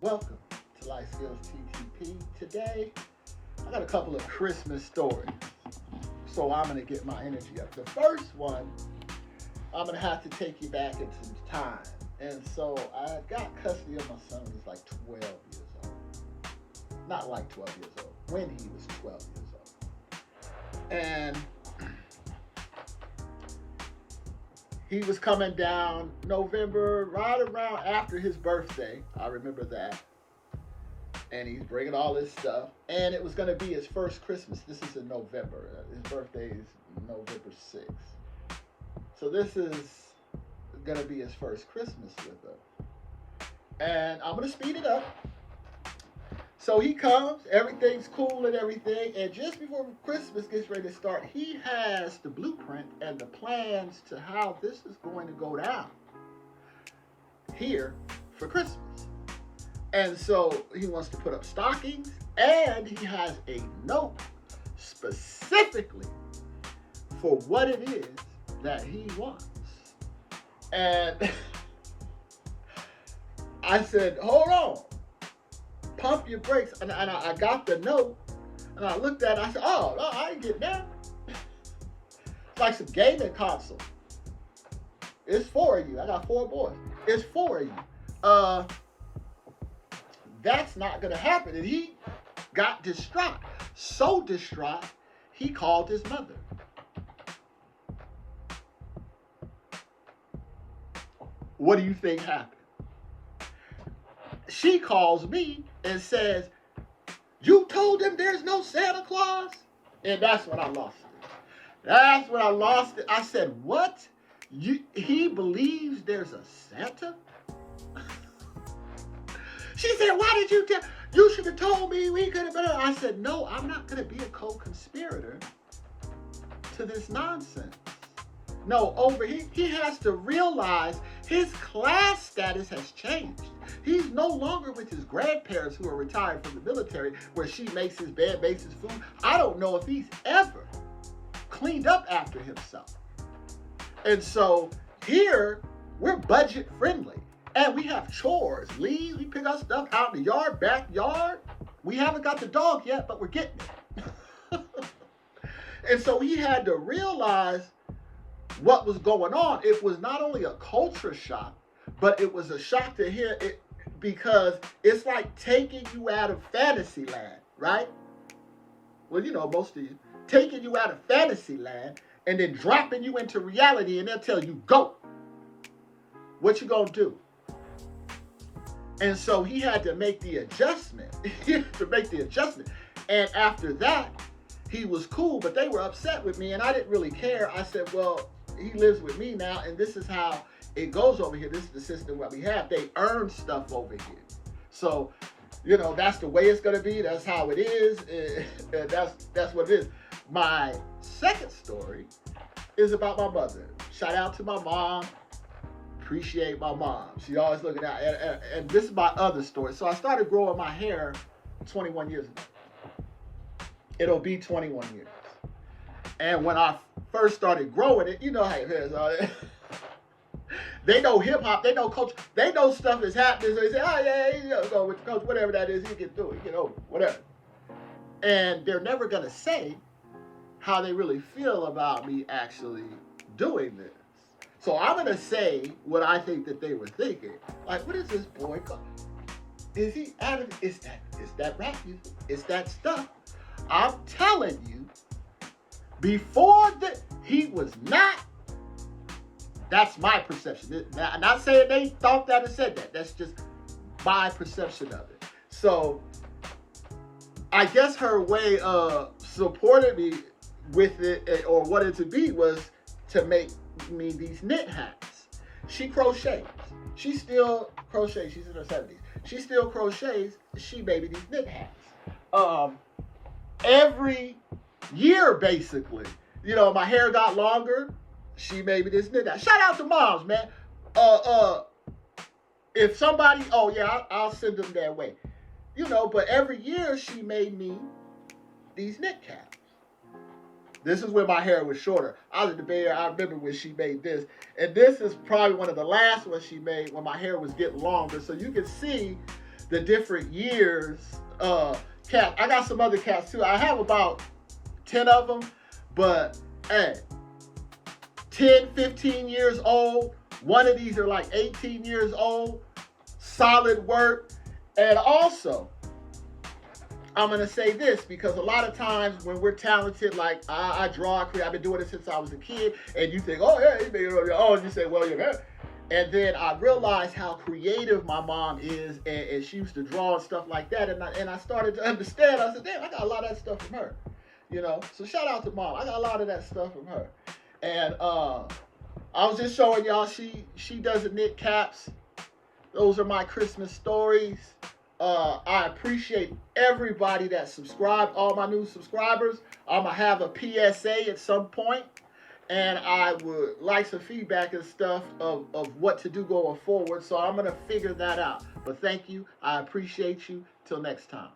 Welcome to Life Skills TTP. Today, I got a couple of Christmas stories, so I'm going to get my energy up. The first one, I'm going to have to take you back into time. And so I got custody of my son who was like 12 years old. Not like 12 years old, when he was 12 years old. And he was coming down November, right around after his birthday. I remember that. And he's bringing all this stuff. And it was going to be his first Christmas. This is in November. His birthday is November 6th. So this is going to be his first Christmas with us. And I'm going to speed it up. So he comes, everything's cool and everything, and just before Christmas gets ready to start, he has the blueprint and the plans to how this is going to go down here for Christmas. And so he wants to put up stockings, and he has a note specifically for what it is that he wants. And I said, hold on. Pump your brakes. And I got the note, and I looked at it. I said, oh, no, I ain't getting that. It's like some gaming console. It's four of you. I got four boys. It's four of you. That's not going to happen. And he got distraught. So distraught, he called his mother. What do you think happened? She calls me and says, you told him there's no Santa Claus? And that's when I lost it. That's when I lost it. I said, what? He believes there's a Santa? She said, why did you tell? You should have told me we could have been. I said, no, I'm not going to be a co-conspirator to this nonsense. No, he has to realize his class status has changed. He's no longer with his grandparents who are retired from the military, where she makes his bed, makes his food. I don't know if he's ever cleaned up after himself. And so here, we're budget friendly. And we have chores, leaves, we pick our stuff out in the yard, backyard. We haven't got the dog yet, but we're getting it. And so he had to realize what was going on. It was not only a culture shock, but it was a shock to him because it's like taking you out of fantasy land, right? Well, you know, most of you. Taking you out of fantasy land and then dropping you into reality, and they'll tell you, go. What you gonna do? And so he had to make the adjustment. And after that, he was cool, but they were upset with me, and I didn't really care. I said, well, he lives with me now, and this is how it goes over here. This is the system that we have. They earn stuff over here. So, you know, that's the way it's going to be. That's how it is. And that's what it is. My second story is about my mother. Shout out to my mom. Appreciate my mom. She always looking out. And this is my other story. So I started growing my hair 21 years ago. It'll be 21 years. And when I first started growing it, you know how it is. They know hip hop, they know culture, they know stuff is happening. So they say, oh yeah, you know, go with the coach, whatever that is, he can do it, get over it, whatever. And they're never gonna say how they really feel about me actually doing this. So I'm gonna say what I think that they were thinking. Like, what is this boy called? Is he out of? It's that rap music. It's that stuff. I'm telling you, before he was not. That's my perception. I'm not saying they thought that or said that. That's just my perception of it. So I guess her way of supporting me with it or wanted to be was to make me these knit hats. She crochets. She still crochets. She's in her 70s. She still crochets. She made me these knit hats. Every year, basically. You know, my hair got longer. She made me this knit hat. Shout out to moms, man. If somebody, oh yeah, I'll send them their way. You know, but every year she made me these knit caps. This is when my hair was shorter. I was a debater. I remember when she made this. And this is probably one of the last ones she made when my hair was getting longer. So you can see the different years cat. I got some other cats too. I have about 10 of them, but hey, 10, 15 years old. One of these are like 18 years old. Solid work. And also, I'm going to say this because a lot of times when we're talented, like I draw, I create, I've been doing it since I was a kid, and you think, oh, yeah, you made it on your own. You say, well, you're good. And then I realized how creative my mom is, and she used to draw and stuff like that. And I started to understand. I said, damn, I got a lot of that stuff from her. You know, so shout out to mom. I got a lot of that stuff from her. And I was just showing y'all she doesn't knit caps. Those are my Christmas stories. I appreciate everybody that subscribed, all my new subscribers. I'm going to have a PSA at some point, and I would like some feedback and stuff of what to do going forward. So I'm going to figure that out. But thank you. I appreciate you. Till next time.